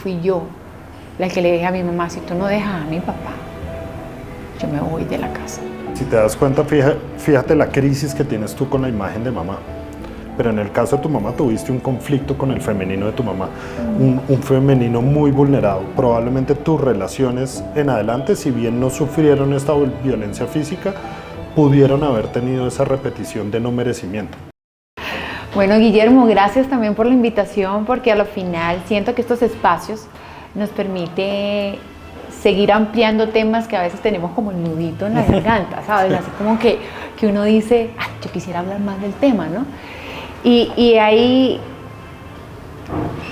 fui yo la que le dije a mi mamá, si tú no dejas a mi papá, yo me voy de la casa. Si te das cuenta, fíjate la crisis que tienes tú con la imagen de mamá. Pero en el caso de tu mamá tuviste un conflicto con el femenino de tu mamá, un femenino muy vulnerado. Probablemente tus relaciones en adelante, si bien no sufrieron esta violencia física, pudieron haber tenido esa repetición de no merecimiento. Bueno, Guillermo, gracias también por la invitación, porque a lo final siento que estos espacios nos permite seguir ampliando temas que a veces tenemos como el nudito en la garganta, ¿sabes? Así como que uno dice, ay, yo quisiera hablar más del tema, ¿no? Y hay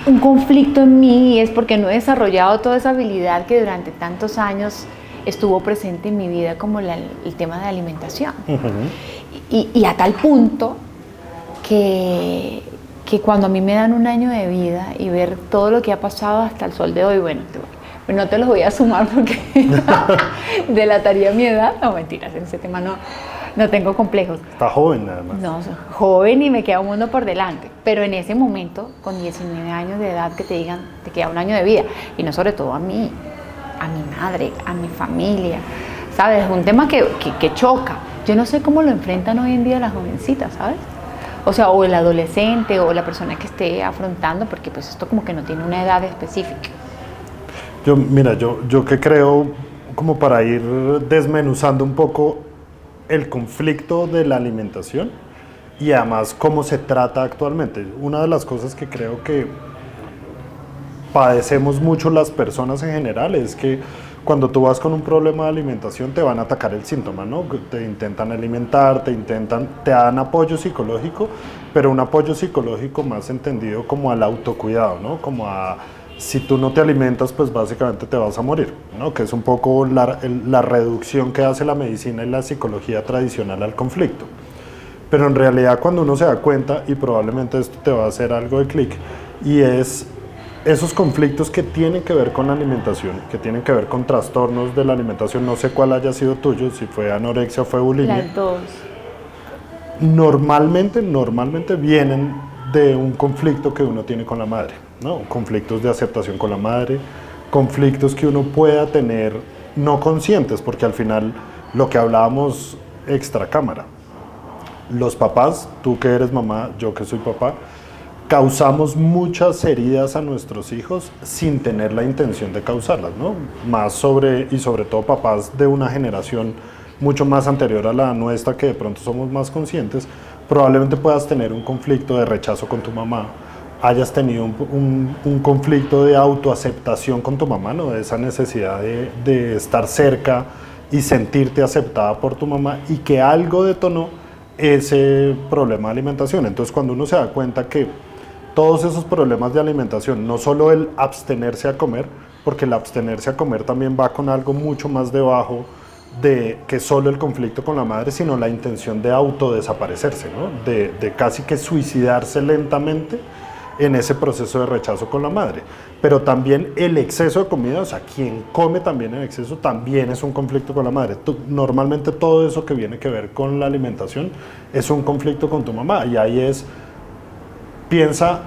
un conflicto en mí, y es porque no he desarrollado toda esa habilidad que durante tantos años estuvo presente en mi vida, como el tema de alimentación. Y a tal punto que cuando a mí me dan un año de vida y ver todo lo que ha pasado hasta el sol de hoy, bueno, no te los voy a sumar porque delataría mi edad. No, mentiras, en ese tema no tengo complejos. Está joven nada más. No, soy joven y me queda un mundo por delante. Pero en ese momento, con 19 años de edad, que te digan, te queda un año de vida. Y no sobre todo a mí, a mi madre, a mi familia. ¿Sabes? Es un tema que choca. Yo no sé cómo lo enfrentan hoy en día las jovencitas, ¿sabes? O sea, o el adolescente o la persona que esté afrontando, porque pues esto como que no tiene una edad específica. Mira, yo que creo, como para ir desmenuzando un poco el conflicto de la alimentación y además cómo se trata actualmente. Una de las cosas que creo que padecemos mucho las personas en general es que cuando tú vas con un problema de alimentación te van a atacar el síntoma, ¿no? Te intentan alimentar, te dan apoyo psicológico, pero un apoyo psicológico más entendido como al autocuidado, ¿no? Como a si tú no te alimentas, pues básicamente te vas a morir, ¿no? Que es un poco la reducción que hace la medicina y la psicología tradicional al conflicto. Pero en realidad cuando uno se da cuenta, y probablemente esto te va a hacer algo de clic, y es esos conflictos que tienen que ver con la alimentación, que tienen que ver con trastornos de la alimentación, no sé cuál haya sido tuyo, si fue anorexia o fue bulimia. Las dos. Normalmente vienen de un conflicto que uno tiene con la madre, ¿no? Conflictos de aceptación con la madre, conflictos que uno pueda tener no conscientes, porque al final lo que hablábamos extra cámara, los papás, tú que eres mamá, yo que soy papá, causamos muchas heridas a nuestros hijos sin tener la intención de causarlas, ¿no? Y sobre todo papás de una generación mucho más anterior a la nuestra, que de pronto somos más conscientes, probablemente puedas tener un conflicto de rechazo con tu mamá, hayas tenido un conflicto de autoaceptación con tu mamá, ¿no? De esa necesidad de estar cerca y sentirte aceptada por tu mamá, y que algo detonó ese problema de alimentación. Entonces cuando uno se da cuenta que todos esos problemas de alimentación, no solo el abstenerse a comer, porque el abstenerse a comer también va con algo mucho más debajo de que solo el conflicto con la madre, sino la intención de autodesaparecerse, ¿no? De casi que suicidarse lentamente en ese proceso de rechazo con la madre. Pero también el exceso de comida, o sea, quien come también en exceso, también es un conflicto con la madre. Normalmente todo eso que viene que ver con la alimentación es un conflicto con tu mamá, y ahí piensa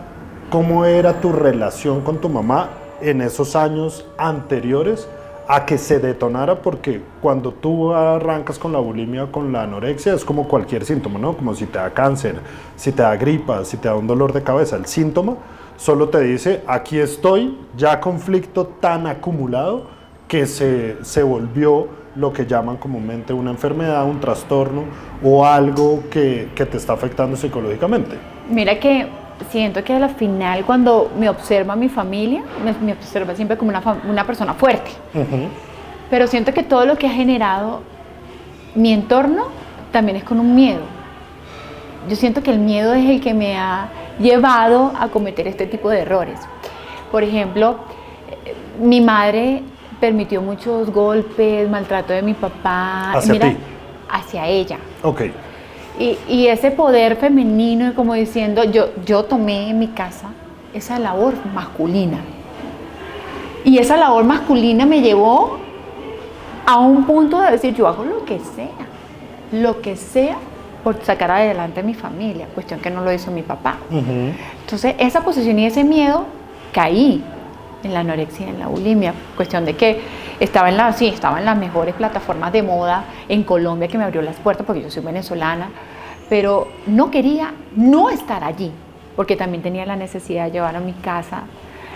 cómo era tu relación con tu mamá en esos años anteriores a que se detonara, porque cuando tú arrancas con la bulimia o con la anorexia es como cualquier síntoma, ¿no? Como si te da cáncer, si te da gripa, si te da un dolor de cabeza. El síntoma solo te dice, aquí estoy, ya conflicto tan acumulado que se volvió lo que llaman comúnmente una enfermedad, un trastorno o algo que te está afectando psicológicamente. Mira que siento que al final, cuando me observa mi familia, me observa siempre como una persona fuerte. Pero siento que todo lo que ha generado mi entorno también es con un miedo. Yo siento que el miedo es el que me ha llevado a cometer este tipo de errores. Por ejemplo, mi madre permitió muchos golpes, maltrato de mi papá. ¿Hacia ti? Hacia ella. Ok. Y ese poder femenino, como diciendo, yo tomé en mi casa esa labor masculina. Y esa labor masculina me llevó a un punto de decir, yo hago lo que sea por sacar adelante a mi familia, cuestión que no lo hizo mi papá. Entonces, esa posición y ese miedo, caí. en la anorexia y en la bulimia. Cuestión de que estaba en las mejores plataformas de moda en Colombia, que me abrió las puertas porque yo soy venezolana, pero no quería no estar allí, porque también tenía la necesidad de llevar a mi casa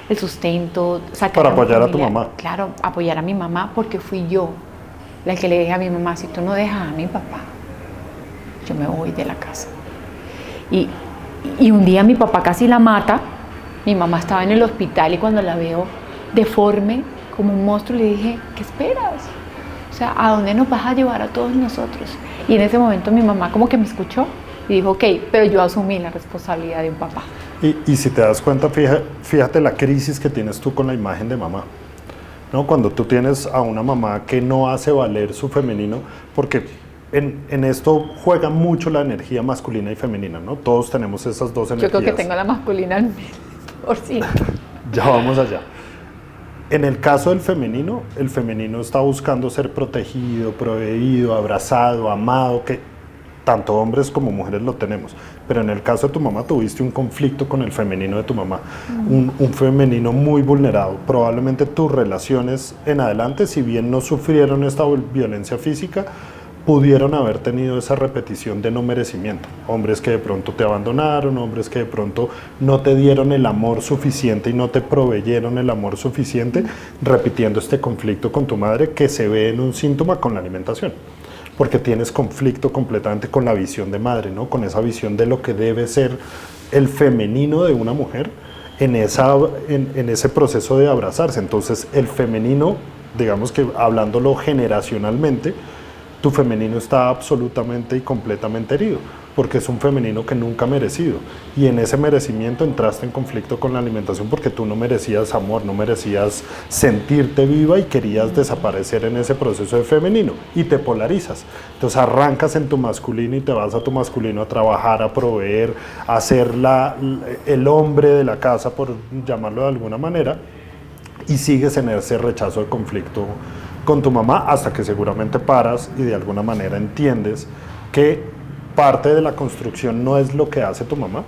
el sustento, sacar Para apoyar a tu familia. mamá. Claro, apoyar a mi mamá, porque fui yo la que le dije a mi mamá, si tú no dejas a mi papá, yo me voy de la casa. Y un día mi papá casi la mata, mi mamá estaba en el hospital y cuando la veo deforme, como un monstruo, le dije, ¿qué esperas? O sea, ¿a dónde nos vas a llevar a todos nosotros? Y en ese momento mi mamá como que me escuchó y dijo, ok, pero yo asumí la responsabilidad de un papá. Y si te das cuenta, fíjate la crisis que tienes tú con la imagen de mamá, ¿no? Cuando tú tienes a una mamá que no hace valer su femenino, porque en esto juega mucho la energía masculina y femenina, ¿no? Todos tenemos esas dos energías. Yo creo que tengo la masculina al 100%. Ya vamos allá. En el caso del femenino, el femenino está buscando ser protegido, proveído, abrazado, amado, que tanto hombres como mujeres lo tenemos. Pero en el caso de tu mamá tuviste un conflicto con el femenino de tu mamá, un femenino muy vulnerado. Probablemente tus relaciones en adelante, si bien no sufrieron esta violencia física, pudieron haber tenido esa repetición de no merecimiento. Hombres que de pronto te abandonaron, hombres que de pronto no te dieron el amor suficiente y no te proveyeron el amor suficiente, repitiendo este conflicto con tu madre que se ve en un síntoma con la alimentación. Porque tienes conflicto completamente con la visión de madre, ¿no? Con esa visión de lo que debe ser el femenino de una mujer en ese proceso de abrazarse. Entonces el femenino, digamos que hablándolo generacionalmente, tu femenino está absolutamente y completamente herido, porque es un femenino que nunca ha merecido. Y en ese merecimiento entraste en conflicto con la alimentación porque tú no merecías amor, no merecías sentirte viva y querías desaparecer en ese proceso de femenino. Y te polarizas. Entonces arrancas en tu masculino y te vas a tu masculino a trabajar, a proveer, a ser el hombre de la casa, por llamarlo de alguna manera, y sigues en ese rechazo de conflicto con tu mamá hasta que seguramente paras y de alguna manera entiendes que parte de la construcción no es lo que hace tu mamá,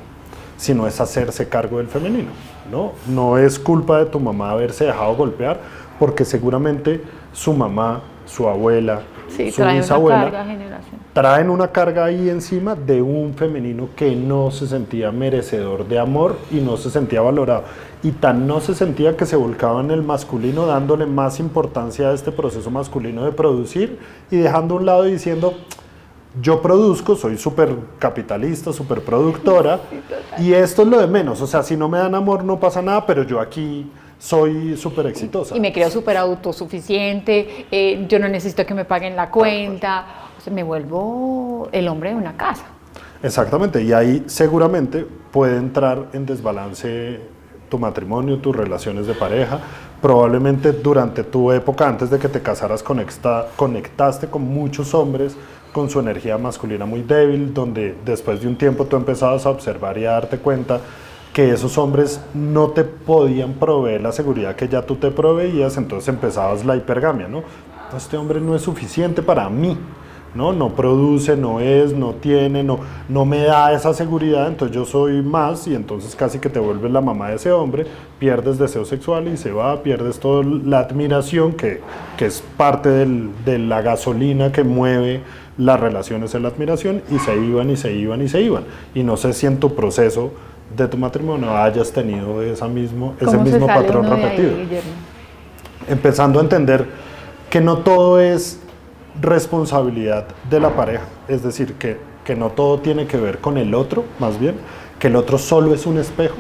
sino es hacerse cargo del femenino, ¿no? No es culpa de tu mamá haberse dejado golpear, porque seguramente su mamá, su abuela, Sí, su trae bisabuela, una carga generacional. traen una carga ahí encima de un femenino que no se sentía merecedor de amor y no se sentía valorado. Y tan no se sentía que se volcaba en el masculino, dándole más importancia a este proceso masculino de producir y dejando a un lado y diciendo, yo produzco, soy súper capitalista, súper productora, y esto es lo de menos. O sea, si no me dan amor no pasa nada, pero yo aquí soy súper exitosa. Y me creo súper autosuficiente, yo no necesito que me paguen la cuenta, o sea, me vuelvo el hombre de una casa. Exactamente, y ahí seguramente puede entrar en desbalance tu matrimonio, tus relaciones de pareja. Probablemente durante tu época, antes de que te casaras, conectaste con muchos hombres con su energía masculina muy débil, donde después de un tiempo tú empezabas a observar y a darte cuenta que esos hombres no te podían proveer la seguridad que ya tú te proveías, entonces empezabas la hipergamia, ¿no? Este hombre no es suficiente para mí, ¿no? No produce, no tiene, no me da esa seguridad, entonces yo soy más, y entonces casi que te vuelves la mamá de ese hombre, pierdes deseo sexual y se va, pierdes toda la admiración que es parte de la gasolina que mueve las relaciones, en la admiración, y se iban y se iban y se iban. Y no sé si en tu proceso de tu matrimonio hayas tenido ese mismo patrón repetido. Empezando a entender que no todo es responsabilidad de la pareja, es decir, que no todo tiene que ver con el otro, más bien, que el otro solo es un espejo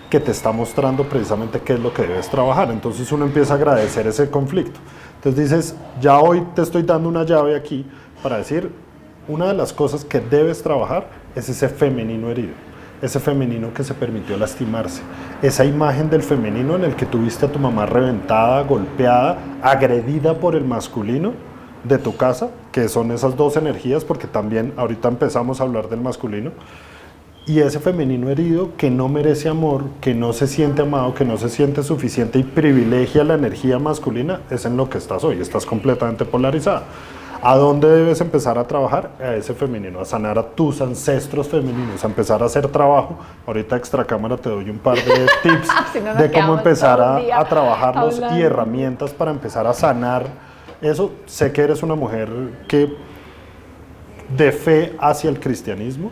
que te está mostrando precisamente qué es lo que debes trabajar. Entonces uno empieza a agradecer ese conflicto. Entonces dices, ya hoy te estoy dando una llave aquí para decir, una de las cosas que debes trabajar es ese femenino herido, ese femenino que se permitió lastimarse, esa imagen del femenino en el que tuviste a tu mamá reventada, golpeada, agredida por el masculino de tu casa, que son esas dos energías, porque también ahorita empezamos a hablar del masculino, y ese femenino herido que no merece amor, que no se siente amado, que no se siente suficiente y privilegia la energía masculina, es en lo que estás hoy, estás completamente polarizada. ¿A dónde debes empezar a trabajar? A ese femenino, a sanar a tus ancestros femeninos, a empezar a hacer trabajo. Ahorita extra cámara te doy un par de tips Si no nos de cómo quedamos empezar todo el día a trabajarlos y hablando. herramientas para empezar a sanar eso. Sé que eres una mujer que de fe hacia el cristianismo.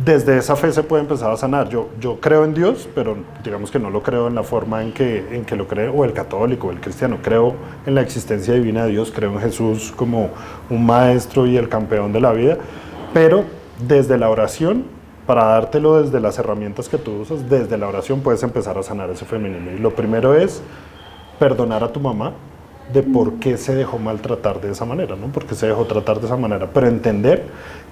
Desde esa fe se puede empezar a sanar. Yo creo en Dios, pero digamos que no lo creo en la forma en que lo cree o el católico o el cristiano. Creo en la existencia divina de Dios, creo en Jesús como un maestro y el campeón de la vida, pero desde la oración, para dártelo desde las herramientas que tú usas, desde la oración puedes empezar a sanar ese femenino. Y lo primero es perdonar a tu mamá de por qué se dejó maltratar de esa manera, ¿no? Por qué se dejó tratar de esa manera, pero entender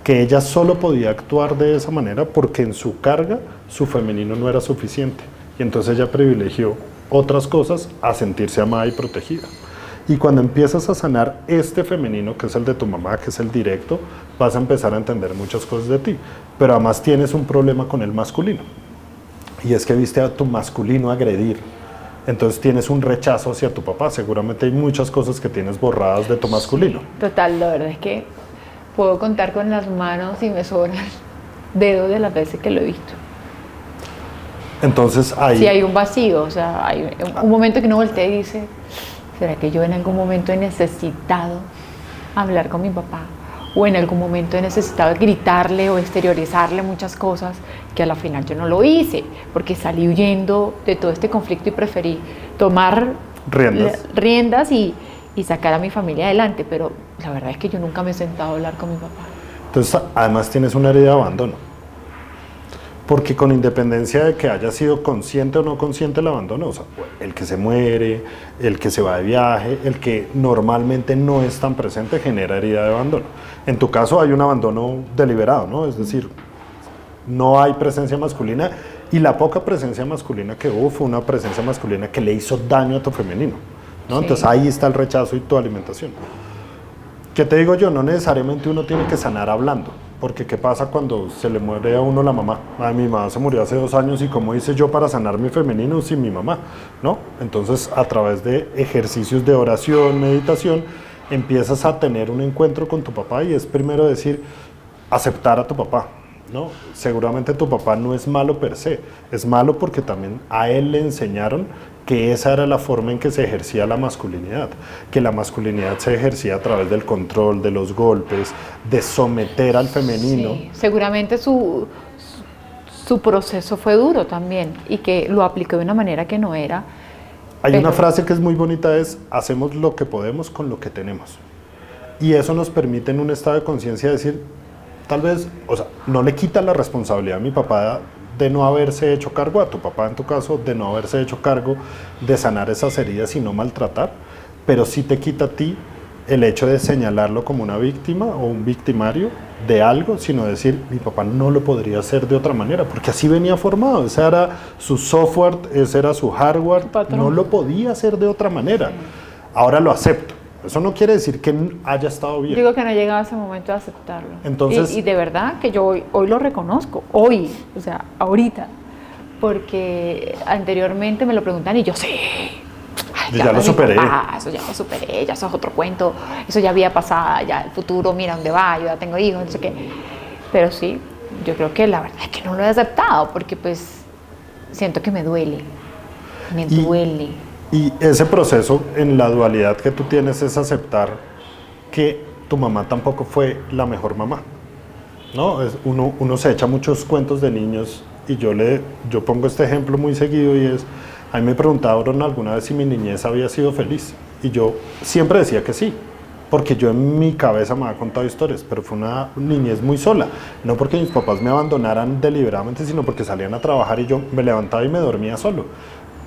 que ella solo podía actuar de esa manera porque en su carga su femenino no era suficiente y entonces ella privilegió otras cosas a sentirse amada y protegida. Y cuando empiezas a sanar este femenino, que es el de tu mamá, que es el directo, vas a empezar a entender muchas cosas de ti, pero además tienes un problema con el masculino, y es que viste a tu masculino agredir. Entonces tienes un rechazo hacia tu papá. Seguramente hay muchas cosas que tienes borradas de tu masculino. Total, la verdad es que puedo contar con las manos y me sobran dedos de las veces que lo he visto. Entonces ahí... Sí, hay un vacío, o sea, hay un momento que uno voltea y dice, ¿será que yo en algún momento he necesitado hablar con mi papá? O en algún momento he necesitado gritarle o exteriorizarle muchas cosas que a la final yo no lo hice, porque salí huyendo de todo este conflicto y preferí tomar riendas y sacar a mi familia adelante, pero la verdad es que yo nunca me he sentado a hablar con mi papá. Entonces además tienes una herida de abandono, porque con independencia de que haya sido consciente o no consciente el abandono, o sea, el que se muere, el que se va de viaje, el que normalmente no es tan presente genera herida de abandono. En tu caso hay un abandono deliberado, ¿no? Es decir, no hay presencia masculina y la poca presencia masculina que hubo fue una presencia masculina que le hizo daño a tu femenino, ¿no? Sí. Entonces ahí está el rechazo y tu alimentación. ¿Qué te digo yo? No necesariamente uno tiene que sanar hablando, porque ¿qué pasa cuando se le muere a uno la mamá? Ay, mi mamá se murió hace 2 años y ¿cómo hice yo para sanar mi femenino sin mi mamá? ¿No? Entonces a través de ejercicios de oración, meditación, empiezas a tener un encuentro con tu papá y es primero decir, aceptar a tu papá, ¿no? Seguramente tu papá no es malo per se, es malo porque también a él le enseñaron que esa era la forma en que se ejercía la masculinidad, que la masculinidad se ejercía a través del control, de los golpes, de someter al femenino. Sí, seguramente su proceso fue duro también y que lo aplicó de una manera que no era. Hay una frase que es muy bonita, es hacemos lo que podemos con lo que tenemos. Y eso nos permite en un estado de conciencia decir, tal vez, o sea, no le quita la responsabilidad a mi papá de no haberse hecho cargo, a tu papá en tu caso, de no haberse hecho cargo de sanar esas heridas y no maltratar, pero sí te quita a ti el hecho de señalarlo como una víctima o un victimario de algo, sino decir, mi papá no lo podría hacer de otra manera, porque así venía formado, ese era su software, ese era su hardware, no lo podía hacer de otra manera. Ahora lo acepto. Eso no quiere decir que haya estado bien. Digo que no he llegado a ese momento de aceptarlo. Entonces, y de verdad que yo hoy lo reconozco, hoy, o sea, ahorita, porque anteriormente me lo preguntan y yo sé. Ya lo superé. Eso ya lo superé, ya eso es otro cuento, eso ya había pasado, ya el futuro, mira dónde va, yo ya tengo hijos, no sé qué. Pero sí, yo creo que la verdad es que no lo he aceptado, porque pues siento que me duele. Y ese proceso en la dualidad que tú tienes es aceptar que tu mamá tampoco fue la mejor mamá, ¿no? Uno se echa muchos cuentos de niños y yo pongo este ejemplo muy seguido y es, a mí me preguntaron alguna vez si mi niñez había sido feliz y yo siempre decía que sí, porque yo en mi cabeza me había contado historias, pero fue una niñez muy sola, no porque mis papás me abandonaran deliberadamente, sino porque salían a trabajar y yo me levantaba y me dormía solo.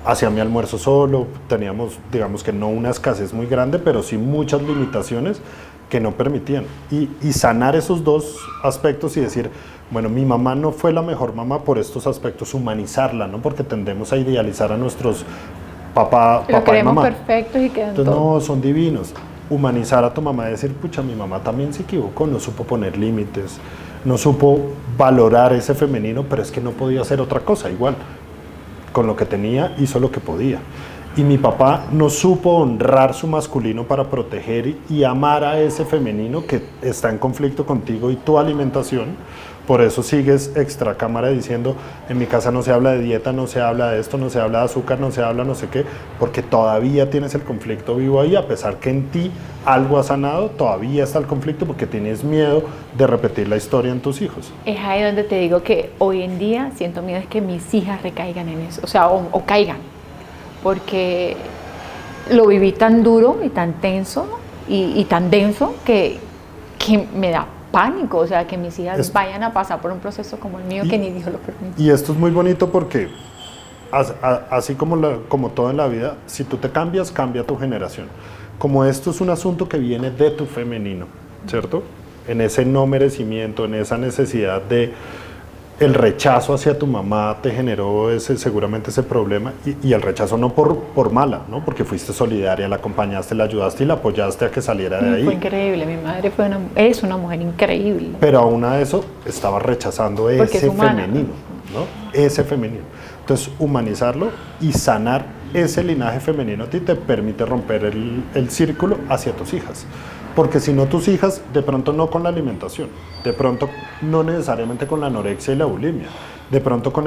Hacía mi almuerzo solo, teníamos, digamos que no una escasez muy grande, pero sí muchas limitaciones que no permitían. Y sanar esos dos aspectos y decir, bueno, mi mamá no fue la mejor mamá por estos aspectos, humanizarla, ¿no? Porque tendemos a idealizar a nuestros papá y mamá. Perfectos y quedan Entonces, todo. no, son divinos. Humanizar a tu mamá y decir, pucha, mi mamá también se equivocó, no supo poner límites, no supo valorar ese femenino, pero es que no podía hacer otra cosa, igual. Con lo que tenía, hizo lo que podía. Y mi papá no supo honrar su masculino para proteger y amar a ese femenino que está en conflicto contigo y tu alimentación. Por eso sigues extra cámara diciendo, en mi casa no se habla de dieta, no se habla de esto, no se habla de azúcar, no se habla no sé qué, porque todavía tienes el conflicto vivo ahí, a pesar que en ti algo ha sanado, todavía está el conflicto porque tienes miedo de repetir la historia en tus hijos. Es ahí donde te digo que hoy en día siento miedo es que mis hijas recaigan en eso, o sea, o caigan, porque lo viví tan duro y tan tenso y tan denso que me da pánico, o sea, que mis hijas vayan a pasar por un proceso como el mío que ni Dios lo permite. Y esto es muy bonito porque así como todo en la vida, si tú te cambias, cambia tu generación. Como esto es un asunto que viene de tu femenino, ¿cierto? En ese no merecimiento, en esa necesidad de el rechazo hacia tu mamá te generó seguramente ese problema y el rechazo no por mala, ¿no? Porque fuiste solidaria, la acompañaste, la ayudaste y la apoyaste a que saliera de ahí. Fue increíble, mi madre es una mujer increíble. Pero aún a eso estaba rechazando ese femenino, ¿no? Ese femenino. Entonces, humanizarlo y sanar ese linaje femenino a ti te permite romper el círculo hacia tus hijas. Porque si no, tus hijas, de pronto no con la alimentación, de pronto no necesariamente con la anorexia y la bulimia, de pronto con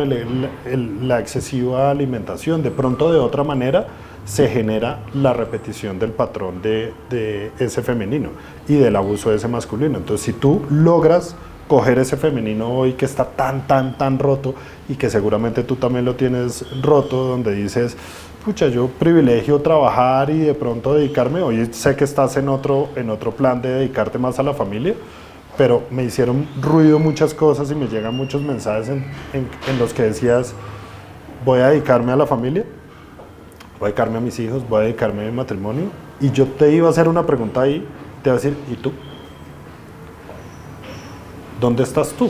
la excesiva alimentación, de pronto de otra manera se genera la repetición del patrón de ese femenino y del abuso de ese masculino. Entonces, si tú logras coger ese femenino hoy que está tan roto y que seguramente tú también lo tienes roto, donde dices, pucha, yo privilegio trabajar y de pronto dedicarme, hoy sé que estás en otro plan de dedicarte más a la familia, pero me hicieron ruido muchas cosas y me llegan muchos mensajes en los que decías, voy a dedicarme a la familia, voy a dedicarme a mis hijos, voy a dedicarme a mi matrimonio, y yo te iba a hacer una pregunta ahí, te iba a decir, ¿y tú? ¿Dónde estás tú?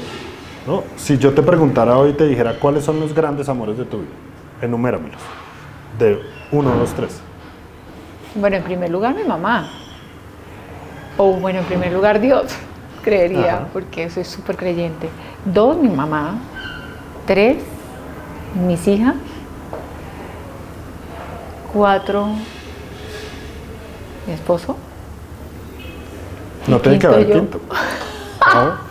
¿No? Si yo te preguntara hoy y te dijera, ¿cuáles son los grandes amores de tu vida? Enuméramelos. De 1, 2, 3. Bueno, en primer lugar mi mamá. O bueno, en primer lugar Dios, creería, Ajá. porque soy súper creyente. 2, mi mamá. 3, mis hijas. 4, mi esposo. No tiene que haber yo. quinto. ¿No?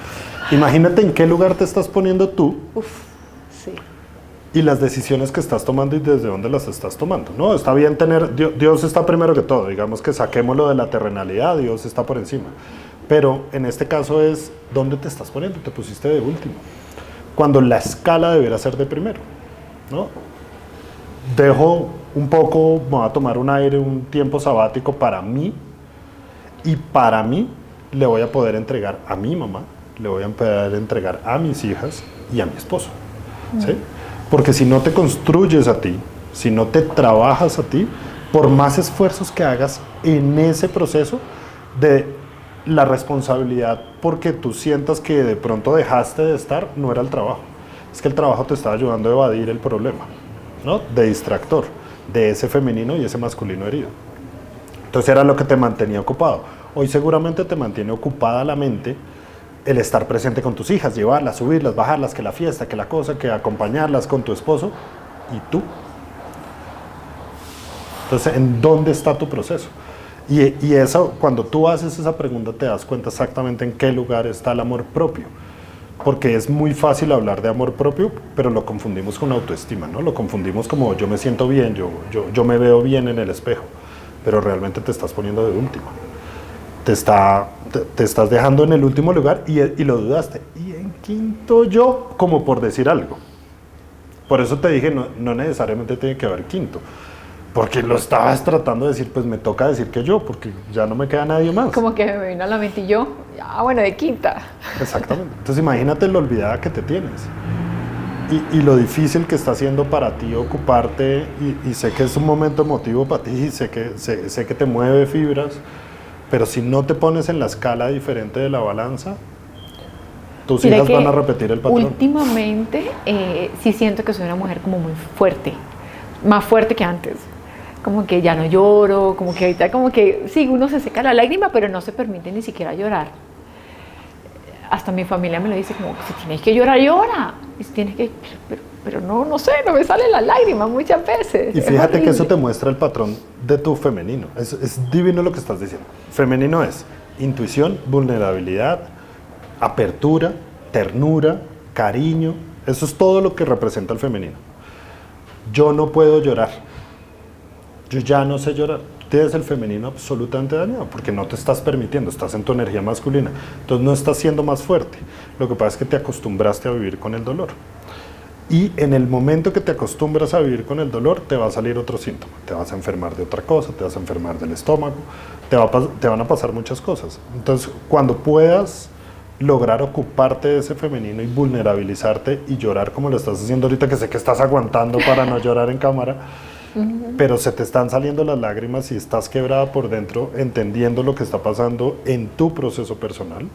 Imagínate en qué lugar te estás poniendo tú. Uf, sí. Y las decisiones que estás tomando y desde dónde las estás tomando. No, está bien tener, Dios está primero que todo, digamos que saquémoslo de la terrenalidad, Dios está por encima. Pero en este caso es, ¿dónde te estás poniendo? Te pusiste de último. Cuando la escala debería ser de primero, ¿no? Dejo un poco, me voy a tomar un aire, un tiempo sabático para mí, y para mí le voy a poder entregar a mi mamá, le voy a poder entregar a mis hijas y a mi esposo, ¿sí? Porque si no te construyes a ti, si no te trabajas a ti, por más esfuerzos que hagas en ese proceso de la responsabilidad, porque tú sientas que de pronto dejaste de estar, no era el trabajo. Es que el trabajo te estaba ayudando a evadir el problema, ¿no? De distractor, de ese femenino y ese masculino herido. Entonces era lo que te mantenía ocupado. Hoy seguramente te mantiene ocupada la mente el estar presente con tus hijas, llevarlas, subirlas, bajarlas, que la fiesta, que la cosa, que acompañarlas con tu esposo. ¿Y tú? Entonces, ¿en dónde está tu proceso? Y eso, cuando tú haces esa pregunta, te das cuenta exactamente en qué lugar está el amor propio. Porque es muy fácil hablar de amor propio, pero lo confundimos con autoestima, ¿no? Lo confundimos como yo me siento bien, yo me veo bien en el espejo, pero realmente te estás poniendo de último. Te estás dejando en el último lugar y lo dudaste. Y en quinto yo, como por decir algo. Por eso te dije, no necesariamente tiene que haber quinto. Porque lo estabas tratando de decir, pues me toca decir que yo, porque ya no me queda nadie más. Como que me vino a la mente y yo, bueno, de quinta. Exactamente. Entonces imagínate lo olvidada que te tienes. Y lo difícil que está siendo para ti ocuparte, y sé que es un momento emotivo para ti, y sé que te mueve fibras, pero si no te pones en la escala diferente de la balanza, tus hijas van a repetir el patrón. Últimamente sí siento que soy una mujer como muy fuerte, más fuerte que antes. Como que ya no lloro, como que ahorita como que sí, uno se seca la lágrima, pero no se permite ni siquiera llorar. Hasta mi familia me lo dice como, si tienes que llorar, llora. Y si tienes que, pero no sé, no me salen las lágrimas muchas veces. Y fíjate que eso te muestra el patrón de tu femenino. Es divino lo que estás diciendo. Femenino es intuición, vulnerabilidad, apertura, ternura, cariño. Eso es todo lo que representa el femenino. Yo no puedo llorar. Yo ya no sé llorar. Tienes el femenino absolutamente dañado porque no te estás permitiendo, estás en tu energía masculina. Entonces no estás siendo más fuerte. Lo que pasa es que te acostumbraste a vivir con el dolor. Y en el momento que te acostumbras a vivir con el dolor, te va a salir otro síntoma. Te vas a enfermar de otra cosa, te vas a enfermar del estómago, te van a pasar muchas cosas. Entonces, cuando puedas lograr ocuparte de ese femenino y vulnerabilizarte y llorar como lo estás haciendo ahorita, que sé que estás aguantando para no llorar en cámara, pero se te están saliendo las lágrimas y estás quebrada por dentro, entendiendo lo que está pasando en tu proceso personal,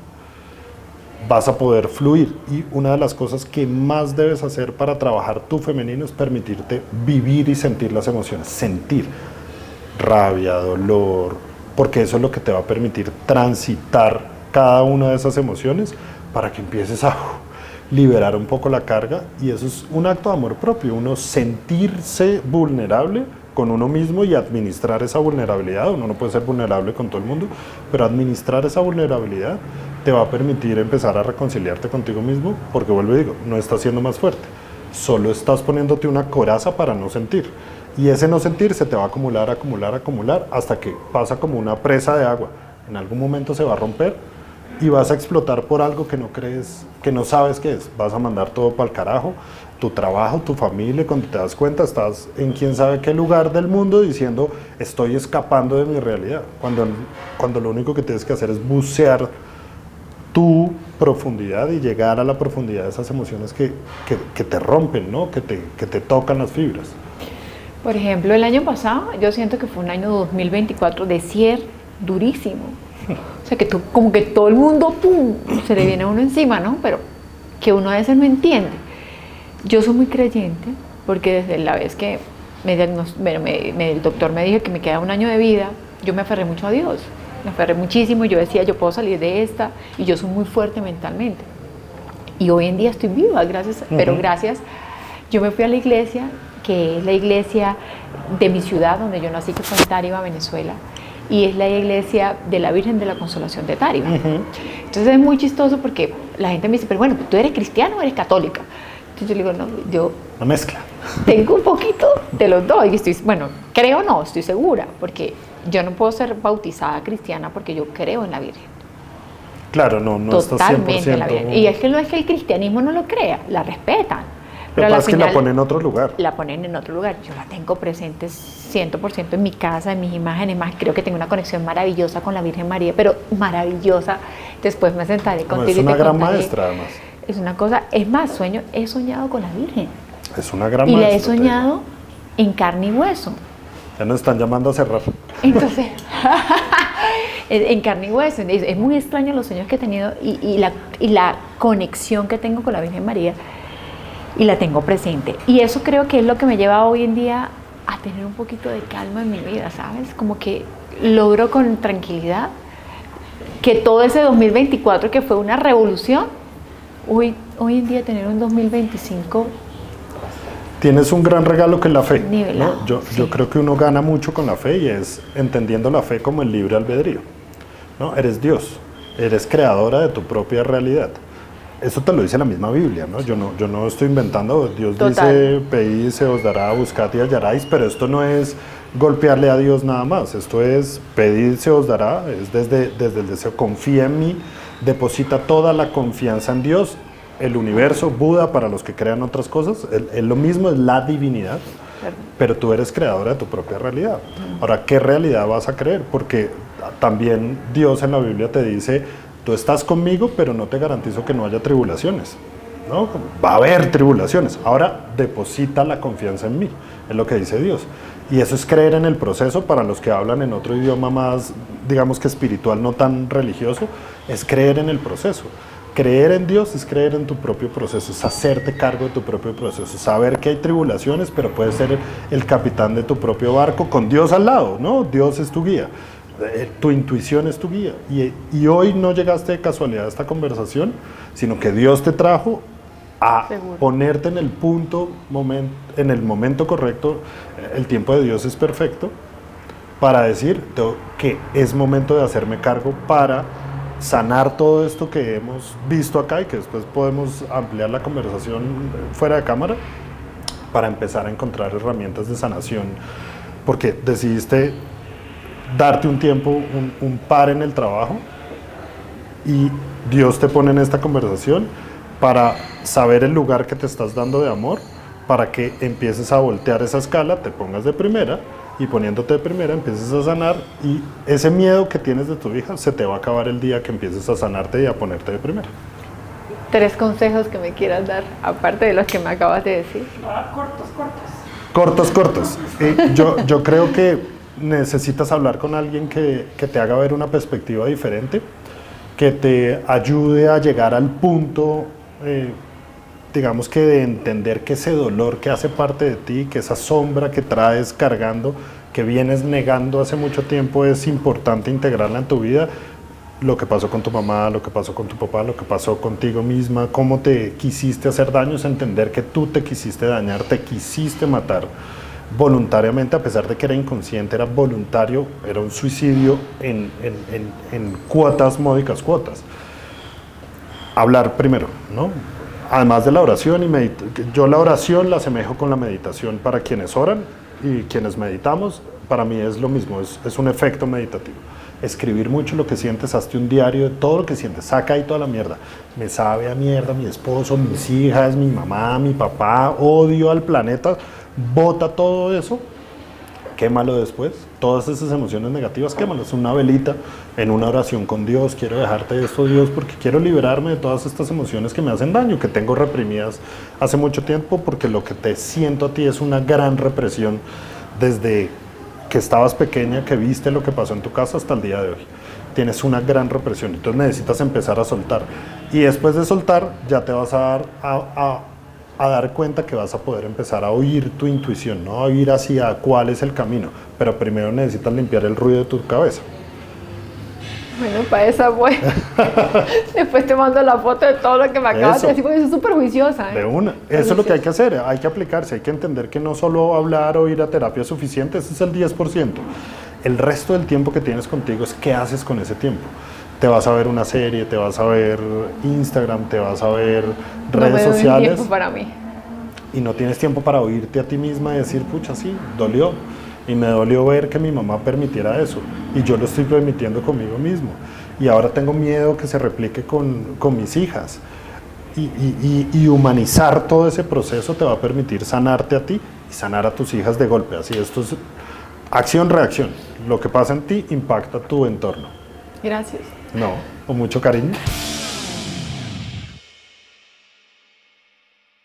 vas a poder fluir. Y una de las cosas que más debes hacer para trabajar tu femenino es permitirte vivir y sentir las emociones, sentir rabia, dolor, porque eso es lo que te va a permitir transitar cada una de esas emociones para que empieces a liberar un poco la carga. Y eso es un acto de amor propio, uno sentirse vulnerable con uno mismo y administrar esa vulnerabilidad. Uno no puede ser vulnerable con todo el mundo, pero administrar esa vulnerabilidad te va a permitir empezar a reconciliarte contigo mismo, porque vuelvo y digo, no estás siendo más fuerte, solo estás poniéndote una coraza para no sentir, y ese no sentir se te va a acumular, hasta que pasa como una presa de agua. En algún momento se va a romper y vas a explotar por algo que no crees, que no sabes qué es. Vas a mandar todo para el carajo, tu trabajo, tu familia. Cuando te das cuenta estás en quién sabe qué lugar del mundo diciendo estoy escapando de mi realidad, cuando lo único que tienes que hacer es bucear tu profundidad y llegar a la profundidad de esas emociones que te rompen, ¿no? que te tocan las fibras. Por ejemplo, el año pasado yo siento que fue un año 2024 de cierre durísimo. O sea, que como que todo el mundo, ¡pum!, se le viene a uno encima, ¿no? Pero que uno a veces no entiende. Yo soy muy creyente, porque desde la vez que el doctor me dijo que me queda un año de vida, yo me aferré mucho a Dios. Me aferré muchísimo, yo decía, yo puedo salir de esta, y yo soy muy fuerte mentalmente. Y hoy en día estoy viva, gracias, pero gracias. Yo me fui a la iglesia, que es la iglesia de mi ciudad, donde yo nací, que fue en Táriba, Venezuela, y es la iglesia de la Virgen de la Consolación de Táriba. Entonces es muy chistoso porque la gente me dice, pero bueno, ¿tú eres cristiana o eres católica? Entonces yo le digo, no, yo... Una mezcla. Tengo un poquito de los dos, y estoy segura, porque yo no puedo ser bautizada cristiana porque yo creo en la Virgen. Claro, no estás 100%... En la Virgen. Y es que no es que el cristianismo no lo crea, la respetan. Pero es que la ponen en otro lugar. La ponen en otro lugar. Yo la tengo presente 100% en mi casa, en mis imágenes. Más, creo que tengo una conexión maravillosa con la Virgen María, pero maravillosa. Después me sentaré contigo y te contaré. Es una gran maestra, además. Es una cosa, es más, he soñado con la Virgen. Es una gran maestra. Y la he soñado en carne y hueso. Ya nos están llamando a cerrar. Entonces, en carne y hueso. Es muy extraño los sueños que he tenido y la conexión que tengo con la Virgen María. Y la tengo presente. Y eso creo que es lo que me lleva hoy en día a tener un poquito de calma en mi vida, ¿sabes? Como que logro con tranquilidad que todo ese 2024 que fue una revolución, hoy en día tener un 2025... Tienes un gran regalo que es la fe, nivelado, ¿no? Yo creo que uno gana mucho con la fe, y es entendiendo la fe como el libre albedrío, ¿no? Eres Dios, eres creadora de tu propia realidad. Eso te lo dice la misma Biblia, ¿no? Yo no estoy inventando. Dios dice, pedid, se os dará, buscad y hallaréis, pero esto no es golpearle a Dios nada más. Esto es pedir, se os dará, es desde el deseo, confía en mí, deposita toda la confianza en Dios, el universo, Buda, para los que crean otras cosas, es lo mismo, es la divinidad, pero tú eres creadora de tu propia realidad. Ahora, ¿qué realidad vas a creer? Porque también Dios en la Biblia te dice, tú estás conmigo, pero no te garantizo que no haya tribulaciones, ¿no? Va a haber tribulaciones. Ahora, deposita la confianza en mí, es lo que dice Dios. Y eso es creer en el proceso. Para los que hablan en otro idioma más, digamos que espiritual, no tan religioso, es creer en el proceso. Creer en Dios es creer en tu propio proceso, es hacerte cargo de tu propio proceso, saber que hay tribulaciones, pero puedes ser el capitán de tu propio barco con Dios al lado, ¿no? Dios es tu guía. Tu intuición es tu guía, y hoy no llegaste de casualidad a esta conversación, sino que Dios te trajo a Seguro. ponerte en el en el momento correcto. El tiempo de Dios es perfecto para decir que es momento de hacerme cargo para sanar todo esto que hemos visto acá y que después podemos ampliar la conversación fuera de cámara para empezar a encontrar herramientas de sanación, porque decidiste darte un tiempo, un par en el trabajo, y Dios te pone en esta conversación para saber el lugar que te estás dando de amor, para que empieces a voltear esa escala, te pongas de primera, y poniéndote de primera empieces a sanar, y ese miedo que tienes de tu hija se te va a acabar el día que empieces a sanarte y a ponerte de primera. 3 consejos que me quieras dar, aparte de los que me acabas de decir. Cortos. Yo creo que necesitas hablar con alguien que te haga ver una perspectiva diferente, que te ayude a llegar al punto, digamos que de entender que ese dolor que hace parte de ti, que esa sombra que traes cargando, que vienes negando hace mucho tiempo, es importante integrarla en tu vida. Lo que pasó con tu mamá, lo que pasó con tu papá, lo que pasó contigo misma, cómo te quisiste hacer daño, es entender que tú te quisiste dañar, te quisiste matar voluntariamente, a pesar de que era inconsciente, era voluntario, era un suicidio en cuotas, módicas cuotas. Hablar primero, ¿no? Además de la oración, yo la oración la asemejo con la meditación para quienes oran y quienes meditamos. Para mí es lo mismo, es un efecto meditativo. Escribir mucho lo que sientes, hazte un diario de todo lo que sientes, saca ahí toda la mierda. Me sabe a mierda mi esposo, mis hijas, mi mamá, mi papá, odio al planeta, bota todo eso, quémalo después, todas esas emociones negativas, quémalas, una velita, en una oración con Dios, quiero dejarte de esto, Dios, porque quiero liberarme de todas estas emociones que me hacen daño, que tengo reprimidas hace mucho tiempo, porque lo que te siento a ti es una gran represión desde que estabas pequeña, que viste lo que pasó en tu casa hasta el día de hoy. Tienes una gran represión, entonces necesitas empezar a soltar. Y después de soltar, ya te vas a dar cuenta que vas a poder empezar a oír tu intuición, no a oír hacia cuál es el camino, pero primero necesitas limpiar el ruido de tu cabeza. Bueno, para esa voy. Después te mando la foto de todo lo que me acabas de decir, porque soy súper juiciosa. De una. Eso es lo que hay que hacer, hay que aplicarse, hay que entender que no solo hablar o ir a terapia es suficiente, ese es el 10%. El resto del tiempo que tienes contigo es qué haces con ese tiempo. Te vas a ver una serie, te vas a ver Instagram, te vas a ver redes sociales. Tiempo para mí. Y no tienes tiempo para oírte a ti misma y decir, pucha, sí, dolió. Y me dolió ver que mi mamá permitiera eso. Y yo lo estoy permitiendo conmigo mismo. Y ahora tengo miedo que se replique con mis hijas. Y humanizar todo ese proceso te va a permitir sanarte a ti y sanar a tus hijas de golpe. Así, esto es acción-reacción. Lo que pasa en ti impacta tu entorno. Gracias. No, con mucho cariño.